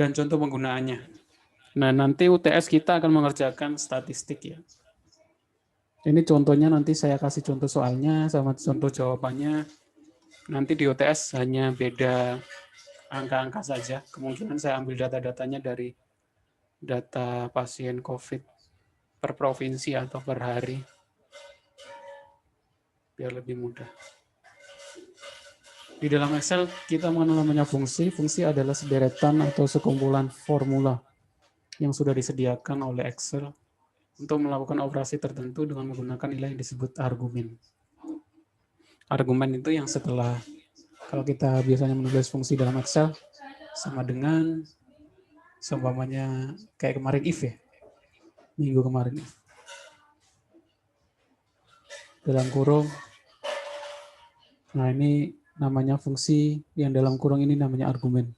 dan contoh penggunaannya. Nah, nanti UTS kita akan mengerjakan statistik ya. Ini contohnya, nanti saya kasih contoh soalnya sama contoh jawabannya. Nanti di UTS hanya beda angka-angka saja. Kemungkinan saya ambil data-datanya dari data pasien COVID per provinsi atau per hari, biar lebih mudah. Di dalam Excel kita mengenal namanya fungsi. Fungsi adalah sederetan atau sekumpulan formula yang sudah disediakan oleh Excel untuk melakukan operasi tertentu dengan menggunakan nilai yang disebut argumen. Argumen itu yang setelah, kalau kita biasanya menulis fungsi dalam Excel, sama dengan seumpamanya kayak kemarin if ya, minggu kemarin if. Dalam kurung, nah ini namanya fungsi, yang dalam kurung ini namanya argumen.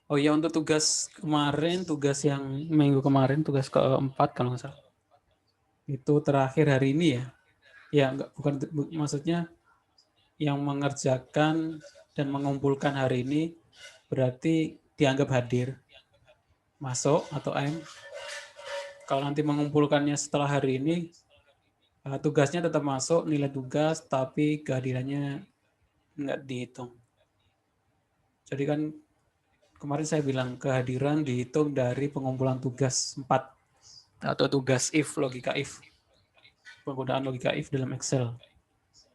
Oh iya, untuk tugas kemarin, tugas yang minggu kemarin, tugas keempat kalau nggak salah, itu terakhir hari ini ya. Ya, enggak, bukan, maksudnya yang mengerjakan dan mengumpulkan hari ini berarti dianggap hadir, masuk atau M. Kalau nanti mengumpulkannya setelah hari ini, tugasnya tetap masuk, nilai tugas, tapi kehadirannya nggak dihitung. Jadi kan kemarin saya bilang kehadiran dihitung dari pengumpulan tugas 4 atau tugas if, logika if. Penggunaan logika if dalam Excel.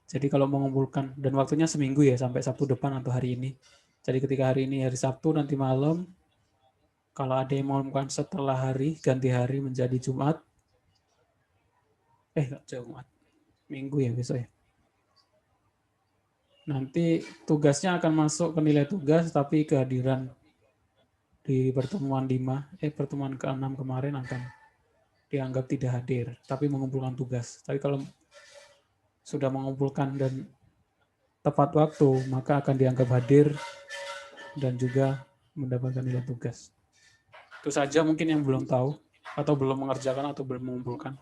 Jadi kalau mengumpulkan, dan waktunya seminggu ya, sampai Sabtu depan atau hari ini. Jadi ketika hari ini hari Sabtu, nanti malam, kalau ada yang mengumumkan setelah hari, ganti hari menjadi Jumat. Jumat. Minggu ya besok ya. Nanti tugasnya akan masuk ke nilai tugas, tapi kehadiran di pertemuan pertemuan ke-6 kemarin akan dianggap tidak hadir, tapi mengumpulkan tugas. Tapi kalau sudah mengumpulkan dan tepat waktu, maka akan dianggap hadir dan juga mendapatkan nilai tugas. Itu saja mungkin yang belum tahu, atau belum mengerjakan, atau belum mengumpulkan.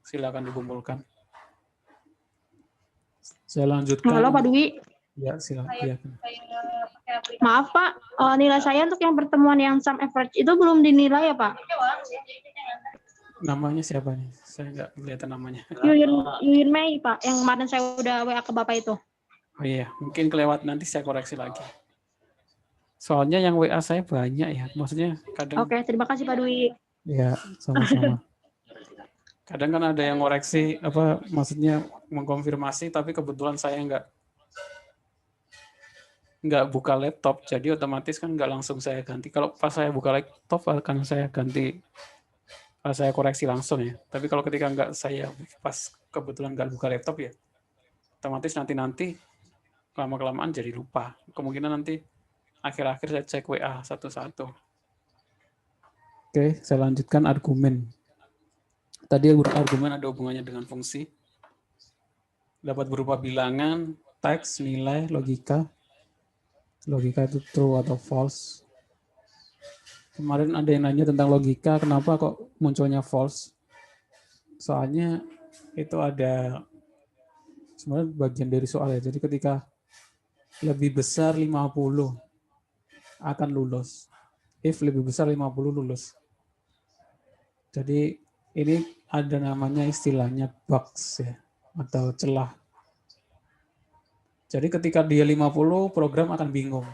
Silakan dikumpulkan. Saya lanjutkan. Halo Pak Dwi. Ya, silakan. Ya. Maaf Pak, nilai saya untuk yang pertemuan yang sum average itu belum dinilai ya Pak? Namanya siapa nih? Saya nggak kelihatan namanya. Yuyun Mei Pak, yang kemarin saya udah WA ke Bapak itu. Oh iya, mungkin kelewat, nanti saya koreksi lagi. Soalnya yang WA saya banyak ya, maksudnya kadang. Oke, terima kasih Pak Dwi. Ya, sama-sama. Kadang kan ada yang ngoreksi, maksudnya mengkonfirmasi, tapi kebetulan saya nggak buka laptop, jadi otomatis kan nggak langsung saya ganti. Kalau pas saya buka laptop akan saya ganti, saya koreksi langsung ya. Tapi kalau ketika nggak, saya pas kebetulan nggak buka laptop ya, otomatis nanti lama-kelamaan jadi lupa. Kemungkinan nanti akhir-akhir saya cek WA satu-satu. Oke, saya lanjutkan argumen. Tadi argumen ada hubungannya dengan fungsi. Dapat berupa bilangan, teks, nilai, logika. Logika itu true atau false. Kemarin ada yang nanya tentang logika, kenapa kok munculnya false? Soalnya itu ada sebenarnya bagian dari soal ya. Jadi ketika lebih besar 50 akan lulus. If lebih besar 50 lulus. Jadi ini ada namanya istilahnya box ya, atau celah. Jadi ketika dia 50, program akan bingung.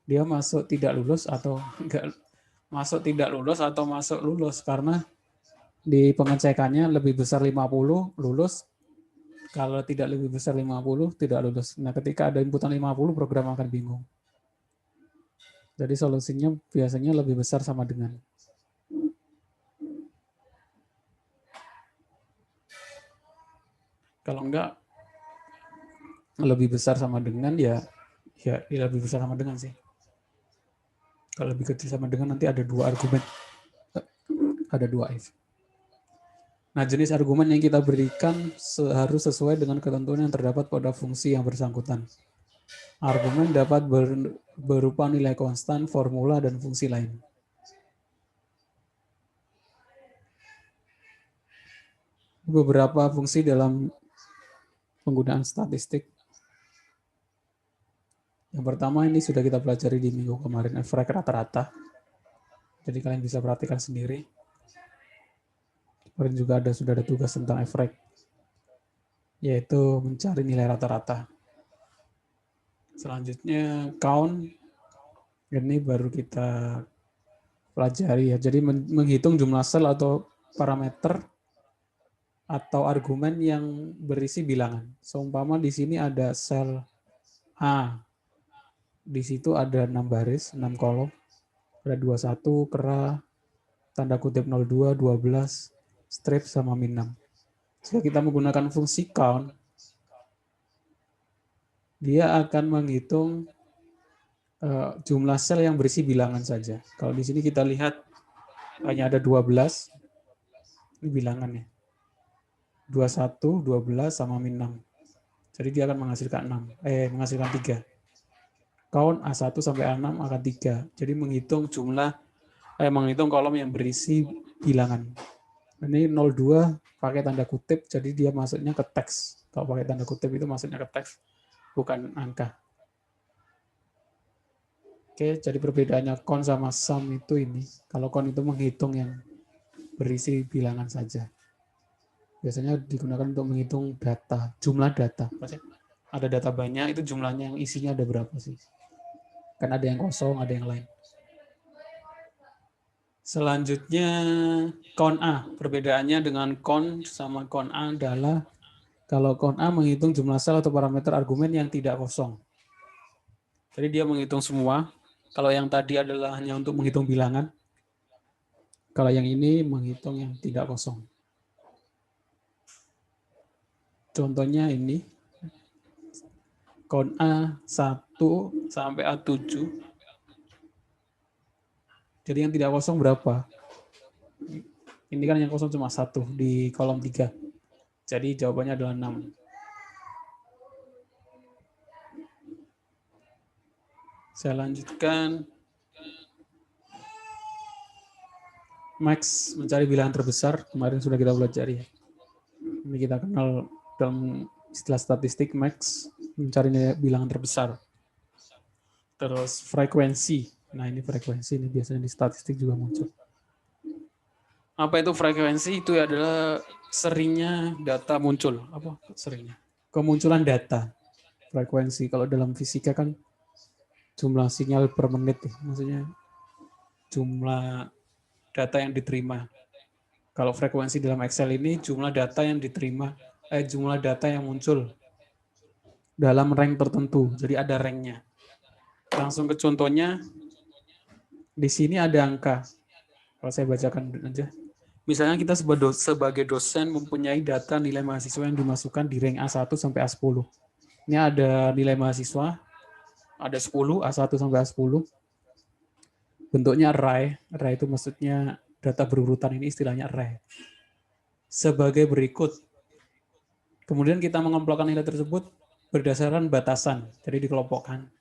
Dia masuk tidak lulus atau enggak, masuk tidak lulus atau masuk lulus, karena di pengecekannya lebih besar 50 lulus, kalau tidak lebih besar 50 tidak lulus. Nah, ketika ada inputan 50, program akan bingung. Jadi solusinya biasanya lebih besar sama dengan. Kalau enggak lebih besar sama dengan ya lebih besar sama dengan sih. Kalau lebih kecil sama dengan nanti ada dua argumen. Ada dua if. Nah, jenis argumen yang kita berikan harus sesuai dengan ketentuan yang terdapat pada fungsi yang bersangkutan. Argumen dapat berupa nilai konstan, formula, dan fungsi lain. Beberapa fungsi dalam penggunaan statistik Yang pertama ini sudah kita pelajari di minggu kemarin, efrek rata-rata. Jadi kalian bisa perhatikan sendiri. Kemarin juga sudah ada tugas tentang efrek, yaitu mencari nilai rata-rata. Selanjutnya count, ini baru kita pelajari ya. Jadi menghitung jumlah sel atau parameter atau argumen yang berisi bilangan. Seumpama di sini ada sel A, di situ ada 6 baris, 6 kolom, ada 21, kera, tanda kutip 02, 12, strip sama min 6. Jika kita menggunakan fungsi count, dia akan menghitung jumlah sel yang berisi bilangan saja. Kalau di sini kita lihat hanya ada 12, ini bilangannya. 21, 12 sama min 6. Jadi dia akan menghasilkan 3. Count A1 sampai A6 akan 3. Jadi menghitung kolom yang berisi bilangan. Ini 02 pakai tanda kutip, jadi dia masuknya ke teks. Kalau pakai tanda kutip itu masuknya ke teks, bukan angka. Oke, jadi perbedaannya count sama sum itu ini. Kalau count itu menghitung yang berisi bilangan saja. Biasanya digunakan untuk menghitung data, jumlah data. Ada data banyak, itu jumlahnya yang isinya ada berapa sih? Kan ada yang kosong, ada yang lain. Selanjutnya count A. Perbedaannya dengan count sama count A adalah kalau count A menghitung jumlah sel atau parameter argumen yang tidak kosong. Jadi dia menghitung semua. Kalau yang tadi adalah hanya untuk menghitung bilangan. Kalau yang ini menghitung yang tidak kosong. Contohnya ini. Count A1 sampai A7. Jadi yang tidak kosong berapa? Ini kan yang kosong cuma 1 di kolom 3. Jadi jawabannya adalah 6. Saya lanjutkan. Max mencari bilangan terbesar. Kemarin sudah kita pelajari. Ini kita kenal dalam istilah statistik. Max mencari bilangan terbesar. Terus frekuensi. Nah ini frekuensi, ini biasanya di statistik juga muncul. Apa itu frekuensi? Itu adalah seringnya data muncul. Apa seringnya? Kemunculan data. Frekuensi. Kalau dalam fisika kan jumlah sinyal per menit. Maksudnya jumlah data yang diterima. Kalau frekuensi dalam Excel ini jumlah data yang diterima, jumlah data yang muncul dalam rank tertentu. Jadi ada ranknya. Langsung ke contohnya. Di sini ada angka. Kalau saya bacakan aja. Misalnya kita sebagai dosen mempunyai data nilai mahasiswa yang dimasukkan di rank A1 sampai A10. Ini ada nilai mahasiswa, ada 10, A1 sampai A10. Bentuknya array. Array itu maksudnya data berurutan, ini istilahnya array. Sebagai berikut. Kemudian kita mengelompokkan nilai tersebut berdasarkan batasan. Jadi dikelompokkan.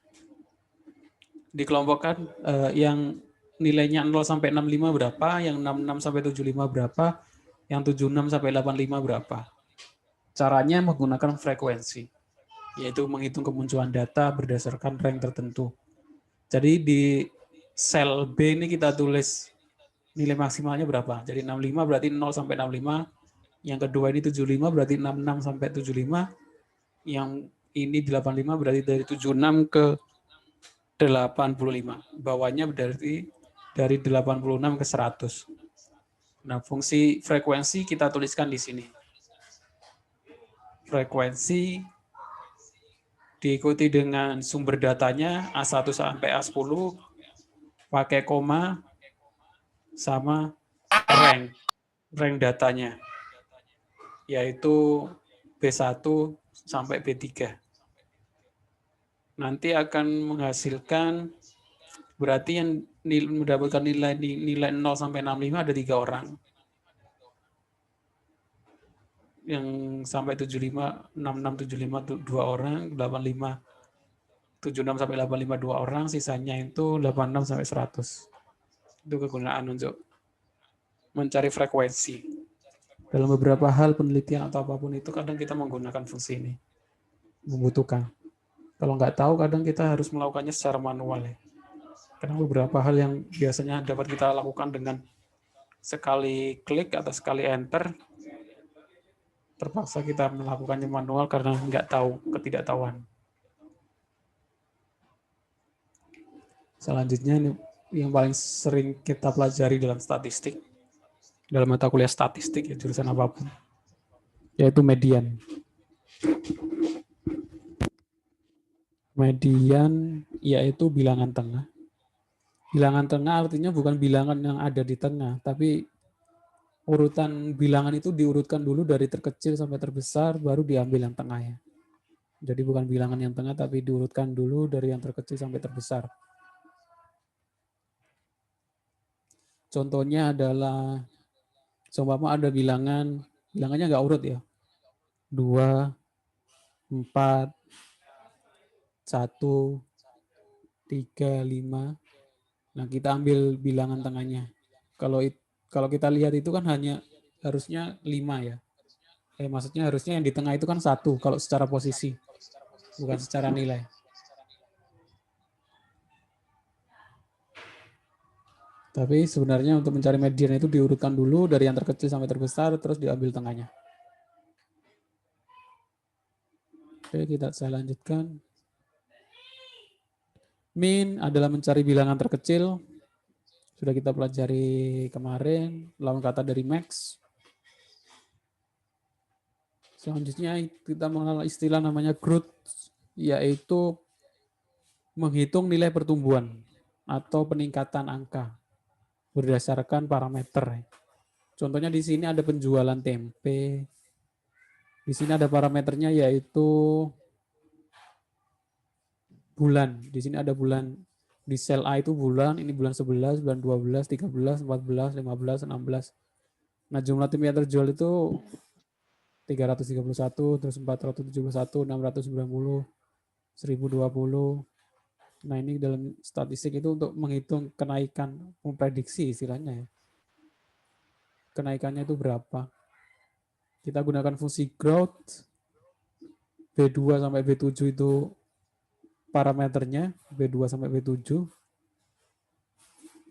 Yang nilainya 0 sampai 65 berapa, yang 66 sampai 75 berapa, yang 76 sampai 85 berapa. Caranya menggunakan frekuensi, yaitu menghitung kemunculan data berdasarkan rank tertentu. Jadi di sel B ini kita tulis nilai maksimalnya berapa. Jadi 65 berarti 0 sampai 65, yang kedua ini 75 berarti 66 sampai 75, yang ini 85 berarti dari 76 ke 85. Bawahnya berarti dari 86 ke 100. Nah, fungsi frekuensi kita tuliskan di sini. Frekuensi diikuti dengan sumber datanya A1 sampai A10, pakai koma, sama rank datanya, yaitu B1 sampai B3. Nanti akan menghasilkan, berarti yang mendapatkan nilai 0 sampai 65 ada 3 orang. Yang sampai 75, 66, 75 2 orang, 85, 76 sampai 85 2 orang, sisanya itu 86 sampai 100. Itu kegunaan untuk mencari frekuensi. Dalam beberapa hal penelitian atau apapun itu kadang kita menggunakan fungsi ini. Membutuhkan. Kalau nggak tahu, kadang kita harus melakukannya secara manual ya. Karena beberapa hal yang biasanya dapat kita lakukan dengan sekali klik atau sekali enter, terpaksa kita melakukannya manual karena nggak tahu, ketidaktahuan. Selanjutnya yang paling sering kita pelajari dalam statistik, dalam mata kuliah statistik ya, jurusan apapun, yaitu median. Median yaitu bilangan tengah. Bilangan tengah artinya bukan bilangan yang ada di tengah, tapi urutan bilangan itu diurutkan dulu dari terkecil sampai terbesar, baru diambil yang tengahnya. Jadi bukan bilangan yang tengah, tapi diurutkan dulu dari yang terkecil sampai terbesar. Contohnya adalah, seumpama ada bilangannya nggak urut ya. 2, 4, 1, 3, 5. Nah, kita ambil bilangan tengahnya. Kalau kita lihat itu kan hanya harusnya 5 ya. Maksudnya harusnya yang di tengah itu kan 1 kalau secara posisi, bukan secara nilai. Tapi sebenarnya untuk mencari median itu diurutkan dulu dari yang terkecil sampai terbesar, terus diambil tengahnya. Oke, saya lanjutkan. Min adalah mencari bilangan terkecil. Sudah kita pelajari kemarin, lawan kata dari max. Selanjutnya kita mengenal istilah namanya growth, yaitu menghitung nilai pertumbuhan atau peningkatan angka berdasarkan parameter. Contohnya di sini ada penjualan tempe. Di sini ada parameternya yaitu bulan. Di sini ada bulan. Di sel A itu bulan, ini bulan 11, bulan 12, 13, 14, 15, 16. Nah, jumlah tim yang terjual itu 331, terus 471, 690, 1020. Nah, ini dalam statistik itu untuk menghitung kenaikan, memprediksi istilahnya ya. Kenaikannya itu berapa. Kita gunakan fungsi growth, B2 sampai B7 itu parameternya, B2 sampai B7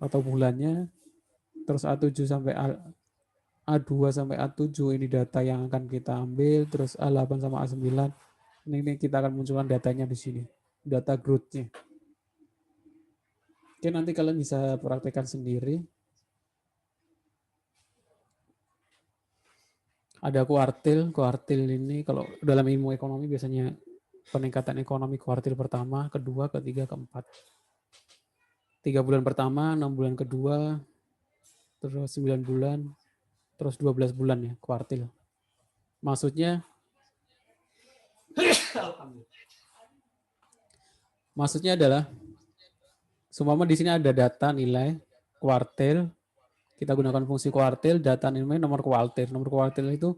atau bulannya, terus A7 sampai A2 sampai A7 ini data yang akan kita ambil, terus A8 sama A9 ini kita akan munculkan datanya di sini, data growth-nya. Oke, nanti kalian bisa praktekkan sendiri. Ada kuartil ini kalau dalam ilmu ekonomi biasanya peningkatan ekonomi kuartil pertama, kedua, ketiga, keempat. 3 bulan pertama, 6 bulan kedua, terus 9 bulan, terus 12 bulan ya, kuartil. Maksudnya adalah seumpama di sini ada data nilai kuartil, kita gunakan fungsi kuartil, data nilai nomor kuartil. Nomor kuartil itu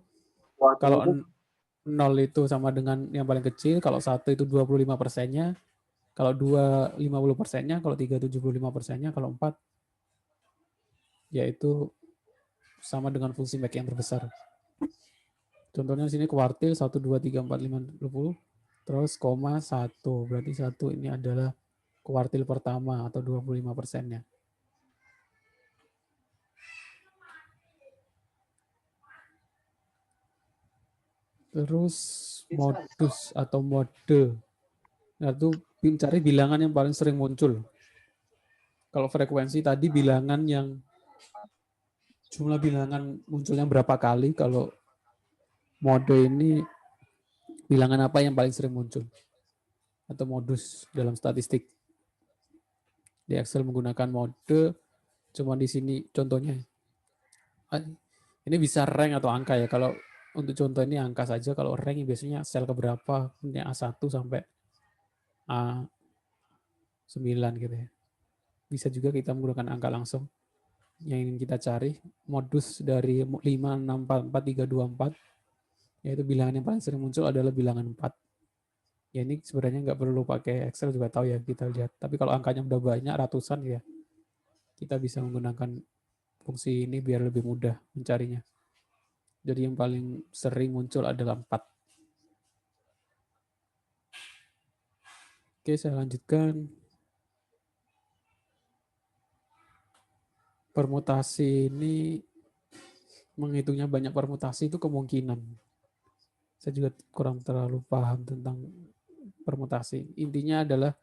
kalau 0 itu sama dengan yang paling kecil, kalau 1 itu 25%-nya, kalau 2 50%-nya, kalau 3 75%-nya, kalau 4 yaitu sama dengan fungsi max yang terbesar. Contohnya di sini kuartil 1 2 3 4 5 20 terus koma 1. Berarti 1 ini adalah kuartil pertama atau 25%-nya. Terus modus atau mode. Nah, itu cari bilangan yang paling sering muncul. Kalau frekuensi tadi bilangan yang jumlah bilangan munculnya berapa kali, kalau mode ini bilangan apa yang paling sering muncul atau modus dalam statistik. Di Excel menggunakan mode, cuma di sini contohnya. Ini bisa rank atau angka ya. Kalau untuk contoh ini angka saja, kalau rank biasanya sel keberapa, A1 sampai A9 gitu ya. Bisa juga kita menggunakan angka langsung yang ingin kita cari. Modus dari 5, 6, 4, 4, 3, 2, 4, yaitu bilangan yang paling sering muncul adalah bilangan 4. Ya ini sebenarnya nggak perlu pakai Excel juga tahu ya, kita lihat. Tapi kalau angkanya udah banyak, ratusan ya, kita bisa menggunakan fungsi ini biar lebih mudah mencarinya. Jadi yang paling sering muncul adalah 4. Oke, saya lanjutkan. Permutasi ini menghitungnya banyak permutasi itu kemungkinan. Saya juga kurang terlalu paham tentang permutasi. Intinya adalah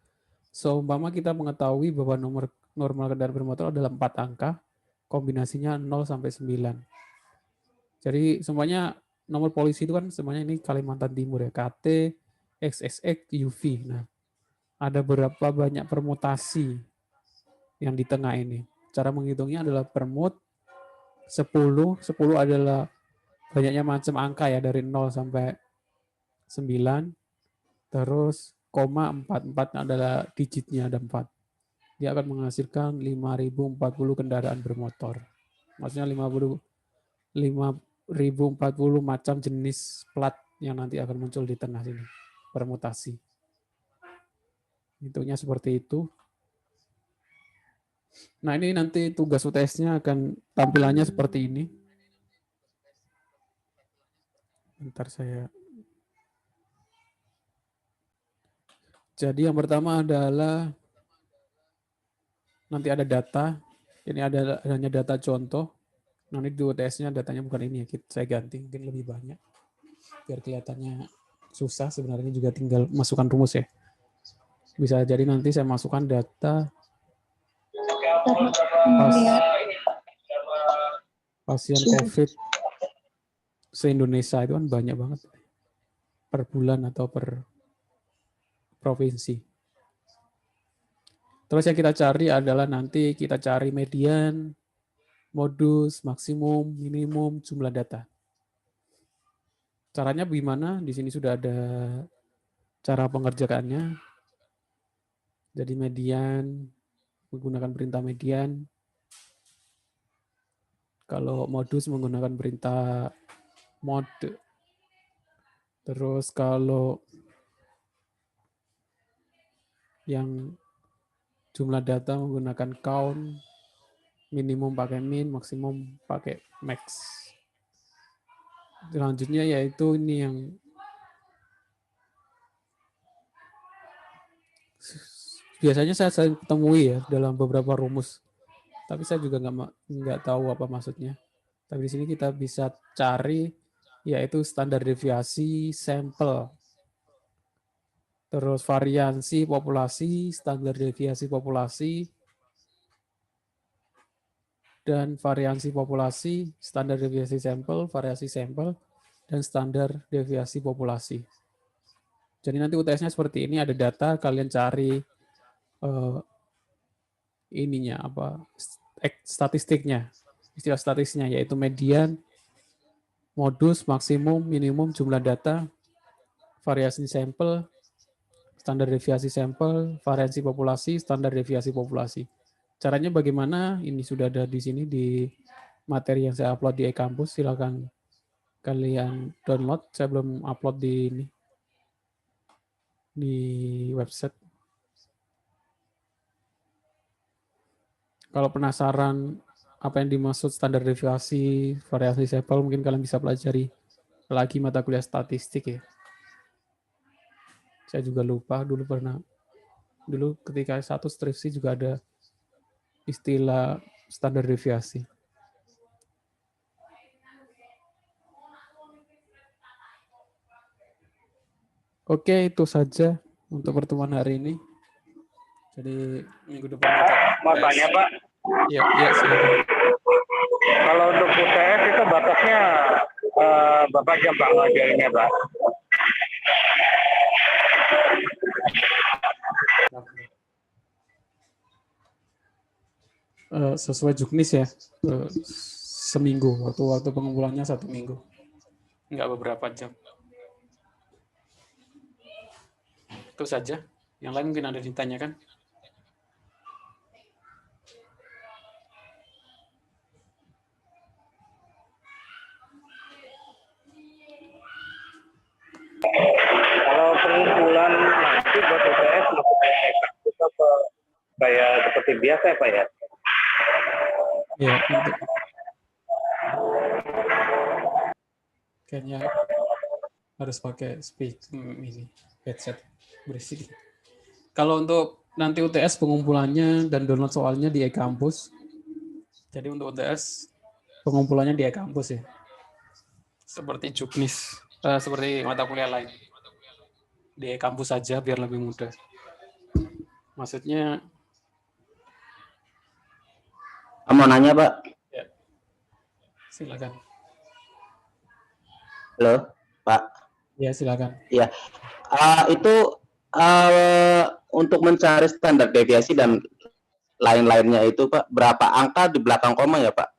seumpama kita mengetahui bahwa nomor normal kendaraan bermotor adalah 4 angka, kombinasinya 0 sampai 9. Jadi semuanya nomor polisi itu kan semuanya ini Kalimantan Timur ya, KT, XXX, UV. Nah, ada berapa banyak permutasi yang di tengah ini. Cara menghitungnya adalah permut 10, 10 adalah banyaknya macam angka ya dari 0 sampai 9, terus koma 4, 4 adalah digitnya ada 4. Dia akan menghasilkan 5040 kendaraan bermotor. Maksudnya 5040 macam jenis plat yang nanti akan muncul di tengah sini. Permutasi. Hitungnya seperti itu. Nah, ini nanti tugas UTS-nya akan tampilannya seperti ini. Bentar saya. Jadi yang pertama adalah nanti ada data. Ini ada hanya data contoh. Nanti di UTS-nya datanya bukan ini ya. Saya ganti mungkin lebih banyak. Biar kelihatannya susah, sebenarnya juga tinggal masukkan rumus ya. Bisa jadi nanti saya masukkan data pasien COVID se-Indonesia itu kan banyak banget per bulan atau per provinsi. Terus yang kita cari adalah nanti kita cari median, modus, maksimum, minimum, jumlah data. Caranya bagaimana? Di sini sudah ada cara pengerjaannya. Jadi median, menggunakan perintah median. Kalau modus menggunakan perintah mod. Terus kalau yang jumlah data menggunakan count, minimum pakai min, maksimum pakai max. Selanjutnya yaitu ini yang biasanya saya temui ya dalam beberapa rumus, tapi saya juga nggak tahu apa maksudnya. Tapi di sini kita bisa cari yaitu standar deviasi sampel, terus variansi populasi, standar deviasi populasi, dan variansi populasi, standar deviasi sampel, variasi sampel, dan standar deviasi populasi. Jadi nanti UTS-nya seperti ini, ada data, kalian cari ininya apa statistiknya, istilah statistiknya yaitu median, modus, maksimum, minimum, jumlah data, variasi sampel, standar deviasi sampel, variasi populasi, standar deviasi populasi. Caranya bagaimana? Ini sudah ada di sini di materi yang saya upload di e-kampus. Silakan kalian download. Saya belum upload di website. Kalau penasaran apa yang dimaksud standar deviasi, variasi sampel, mungkin kalian bisa pelajari lagi mata kuliah statistik ya. Saya juga lupa dulu ketika satu skripsi juga ada istilah standar deviasi. Oke, itu saja untuk pertemuan hari ini. Jadi minggu depan kita mau tanya Pak. Ya silakan. Kalau untuk UTS itu batasnya berapa jam Pak ngajarinnya Pak? Sesuai juknis ya, seminggu, waktu pengumpulannya 1 minggu, nggak beberapa jam. Itu saja. Yang lain mungkin ada ditanyakan. Kalau pengumpulan nanti buat UTS kita kayak seperti biasa ya Pak ya? Ya, untuk kayaknya harus pakai ini headset berisik. Kalau untuk nanti UTS pengumpulannya dan download soalnya di e-kampus. Jadi untuk UTS pengumpulannya di e-kampus ya. Seperti Juknis, seperti mata kuliah lain. Di e-kampus saja biar lebih mudah. Maksudnya Mau nanya, Pak. ya, silakan. Halo, Pak. Ya, silakan. Ya, itu untuk mencari standar deviasi dan lain-lainnya itu, Pak, berapa angka di belakang koma ya, Pak?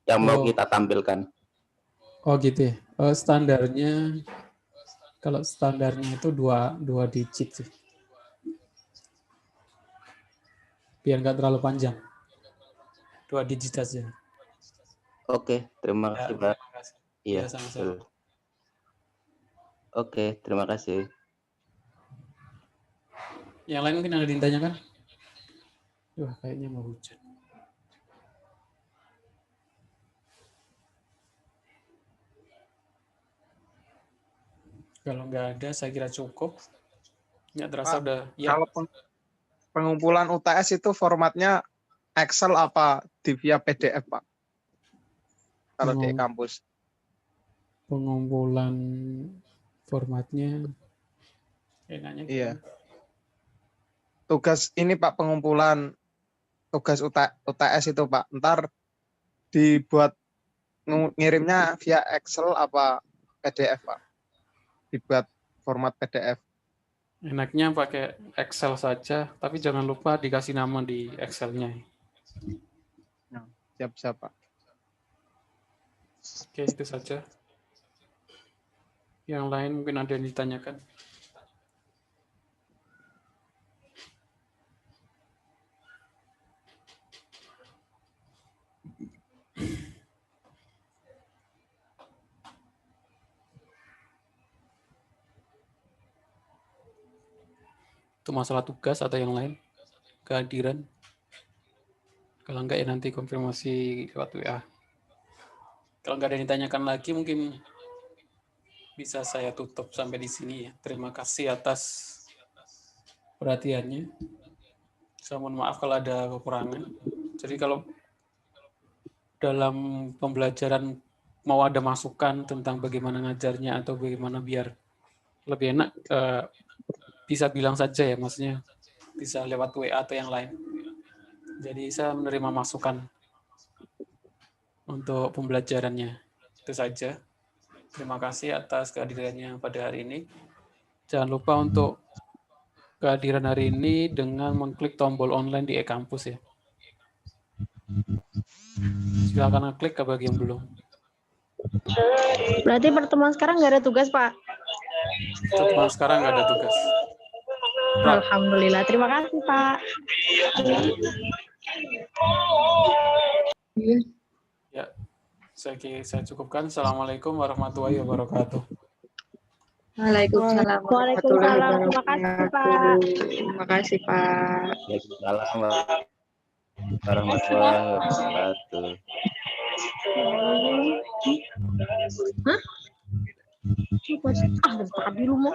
Yang mau kita tampilkan. Oh gitu ya. Standarnya, kalau standarnya itu dua digit sih. Biar nggak terlalu panjang. 2 digit saja. Oke, terima kasih, Pak. Iya, Iya, sama-sama. betul. Oke, terima kasih. Yang lain mungkin ada ditanyakan? Wah, kayaknya mau hujan. Kalau nggak ada, saya kira cukup. Nggak terasa Pak, udah. Ya. Kalau pengumpulan UTS itu formatnya Excel apa via PDF, Pak? Kalau di kampus. Pengumpulan formatnya. Enaknya Iya. Tugas ini Pak, pengumpulan tugas UTS itu Pak, ntar dibuat ngirimnya via Excel apa PDF Pak? Dibuat format PDF. Enaknya pakai Excel saja, tapi jangan lupa dikasih nama di Excel-nya. Siap-siap Pak. Oke, itu saja. Yang lain mungkin ada yang ditanyakan. Itu masalah tugas atau yang lain? Kehadiran? Kalau enggak ya nanti konfirmasi lewat WA. Kalau enggak ada yang ditanyakan lagi mungkin bisa saya tutup sampai di sini ya. Terima kasih atas perhatiannya. Saya mohon maaf kalau ada kekurangan. Jadi kalau dalam pembelajaran mau ada masukan tentang bagaimana ngajarnya atau bagaimana biar lebih enak, bisa bilang saja ya, maksudnya bisa lewat WA atau yang lain. Jadi saya menerima masukan untuk pembelajarannya. Itu saja. Terima kasih atas kehadirannya pada hari ini. Jangan lupa untuk kehadiran hari ini dengan mengklik tombol online di e-kampus ya. Silakan klik ke bagi yang belum. Berarti pertemuan sekarang nggak ada tugas, Pak? Pertemuan sekarang nggak ada tugas. Alhamdulillah. Terima kasih, Pak. Ya, saya cukupkan. Assalamualaikum warahmatullahi wabarakatuh. Waalaikumsalam. Waalaikumsalam. Terima kasih, Pak. Terima kasih, Pak. Waalaikumsalam warahmatullahi wabarakatuh. Hah? Tadi lu mau.